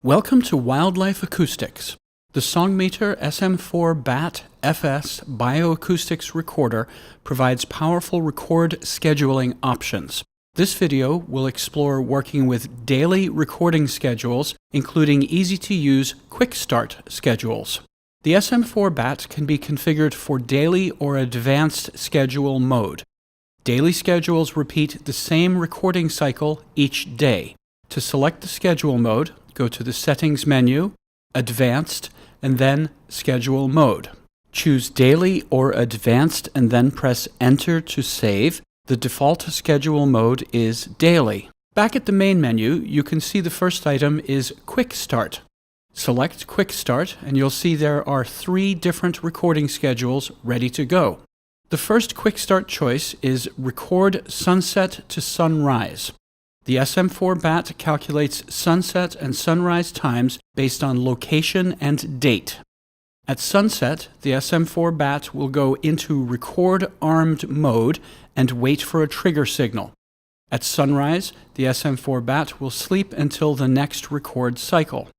Welcome to Wildlife Acoustics. The Song Meter SM4BAT FS Bioacoustics recorder provides powerful record scheduling options. This video will explore working with daily recording schedules, including easy-to-use quick start schedules. The SM4BAT can be configured for daily or advanced schedule mode. Daily schedules repeat the same recording cycle each day. To select the schedule mode, go to the Settings menu, Advanced, and then Schedule Mode. Choose Daily or Advanced and then press Enter to save. The default schedule mode is Daily. Back at the main menu, you can see the first item is Quick Start. Select Quick Start and you'll see there are 3 different recording schedules ready to go. The first Quick Start choice is Record Sunset to Sunrise. The SM4BAT calculates sunset and sunrise times based on location and date. At sunset, the SM4BAT will go into record armed mode and wait for a trigger signal. At sunrise, the SM4BAT will sleep until the next record cycle.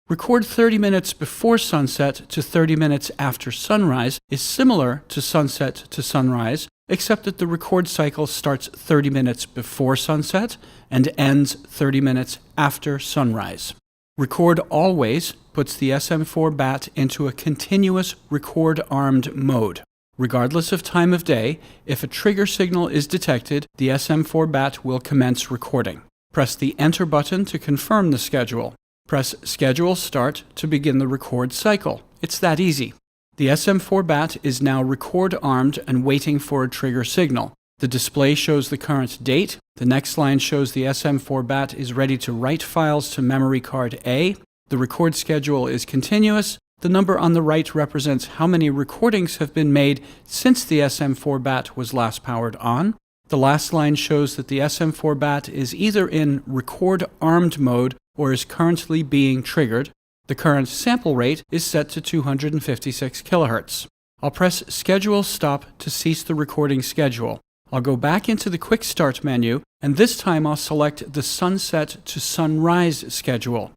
Record 30 minutes before sunset to 30 minutes after sunrise is similar to sunset to sunrise, except that the record cycle starts 30 minutes before sunset and ends 30 minutes after sunrise. Record Always puts the SM4BAT into a continuous record-armed mode. Regardless of time of day, if a trigger signal is detected, the SM4BAT will commence recording. Press the Enter button to confirm the schedule. Press Schedule Start to begin the record cycle. It's that easy. The SM4BAT is now record-armed and waiting for a trigger signal. The display shows the current date. The next line shows the SM4BAT is ready to write files to memory card A. The record schedule is continuous. The number on the right represents how many recordings have been made since the SM4BAT was last powered on. The last line shows that the SM4BAT is either in record-armed mode or is currently being triggered. The current sample rate is set to 256 kHz. I'll press Schedule Stop to cease the recording schedule. I'll go back into the Quick Start menu, and this time I'll select the Sunset to Sunrise schedule.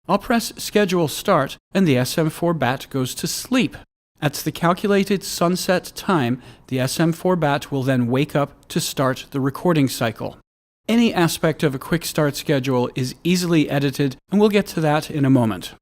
I'll press Schedule Start, and the SM4BAT goes to sleep. At the calculated sunset time, the SM4BAT will then wake up to start the recording cycle. Any aspect of a Quick Start schedule is easily edited, and we'll get to that in a moment.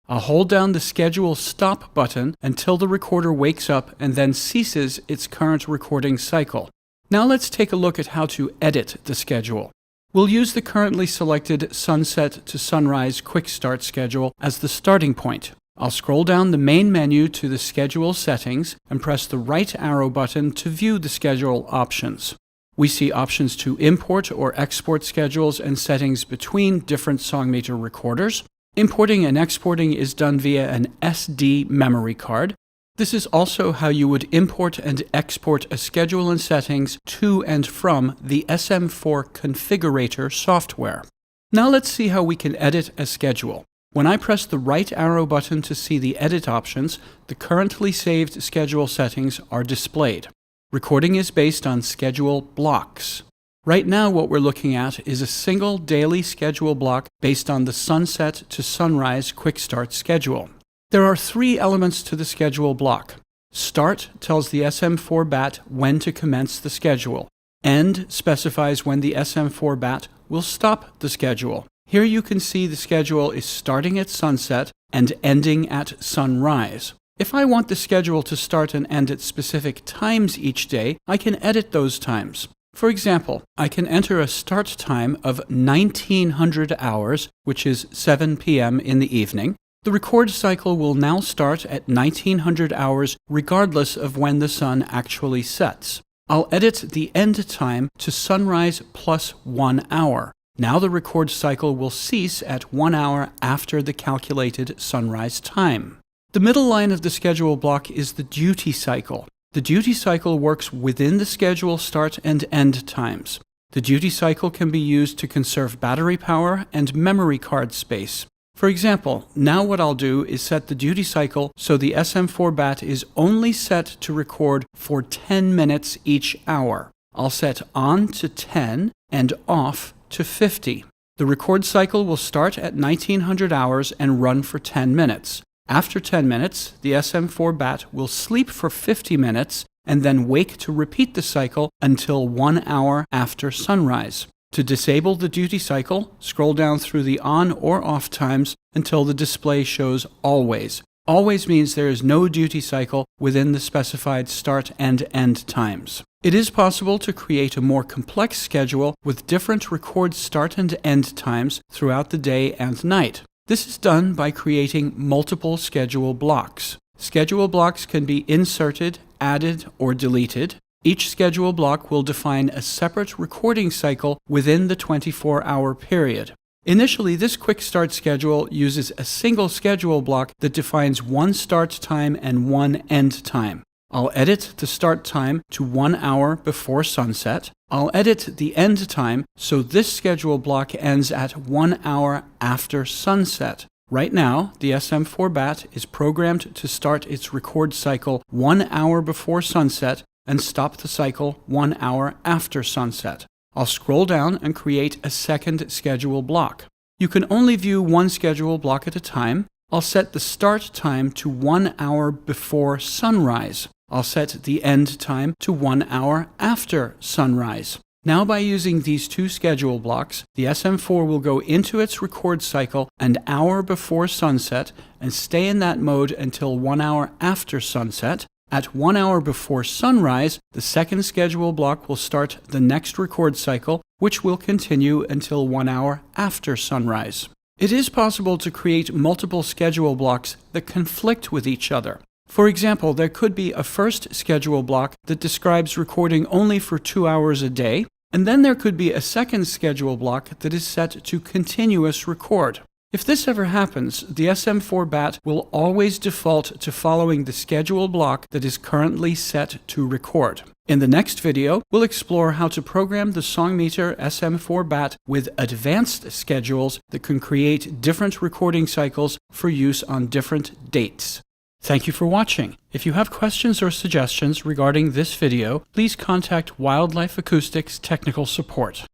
I'll hold down the Schedule Stop button until the recorder wakes up and then ceases its current recording cycle. Now let's take a look at how to edit the schedule. We'll use the currently selected Sunset to Sunrise Quick Start schedule as the starting point. I'll scroll down the main menu to the Schedule Settings and press the right arrow button to view the schedule options. We see options to import or export schedules and settings between different Song Meter recorders. Importing and exporting is done via an SD memory card. This is also how you would import and export a schedule and settings to and from the SM4 configurator software. Now let's see how we can edit a schedule. When I press the right arrow button to see the edit options, the currently saved schedule settings are displayed. Recording is based on schedule blocks. Right now what we're looking at is a single daily schedule block based on the Sunset to Sunrise Quick Start schedule. There are 3 elements to the schedule block. Start tells the SM4BAT when to commence the schedule. End specifies when the SM4BAT will stop the schedule. Here you can see the schedule is starting at sunset and ending at sunrise. If I want the schedule to start and end at specific times each day, I can edit those times. For example, I can enter a start time of 1900 hours, which is 7 p.m. in the evening. The record cycle will now start at 1900 hours regardless of when the sun actually sets. I'll edit the end time to sunrise plus 1 hour. Now the record cycle will cease at 1 hour after the calculated sunrise time. The middle line of the schedule block is the duty cycle. The duty cycle works within the schedule start and end times. The duty cycle can be used to conserve battery power and memory card space. For example, now what I'll do is set the duty cycle so the SM4BAT is only set to record for 10 minutes each hour. I'll set on to 10 and off to 50. The record cycle will start at 1900 hours and run for 10 minutes. After 10 minutes, the SM4BAT will sleep for 50 minutes and then wake to repeat the cycle until 1 hour after sunrise. To disable the duty cycle, scroll down through the on or off times until the display shows always. Always means there is no duty cycle within the specified start and end times. It is possible to create a more complex schedule with different record start and end times throughout the day and night. This is done by creating multiple schedule blocks. Schedule blocks can be inserted, added, or deleted. Each schedule block will define a separate recording cycle within the 24-hour period. Initially, this quick start schedule uses a single schedule block that defines one start time and one end time. I'll edit the start time to 1 hour before sunset. I'll edit the end time so this schedule block ends at 1 hour after sunset. Right now, the SM4BAT is programmed to start its record cycle 1 hour before sunset and stop the cycle 1 hour after sunset. I'll scroll down and create a second schedule block. You can only view one schedule block at a time. I'll set the start time to 1 hour before sunrise. I'll set the end time to 1 hour after sunrise. Now, by using these two schedule blocks, the SM4 will go into its record cycle an hour before sunset and stay in that mode until 1 hour after sunset. At 1 hour before sunrise, the second schedule block will start the next record cycle, which will continue until 1 hour after sunrise. It is possible to create multiple schedule blocks that conflict with each other. For example, there could be a first schedule block that describes recording only for 2 hours a day, and then there could be a second schedule block that is set to continuous record. If this ever happens, the SM4BAT will always default to following the schedule block that is currently set to record. In the next video, we'll explore how to program the Song Meter SM4BAT with advanced schedules that can create different recording cycles for use on different dates. Thank you for watching. If you have questions or suggestions regarding this video, please contact Wildlife Acoustics Technical Support.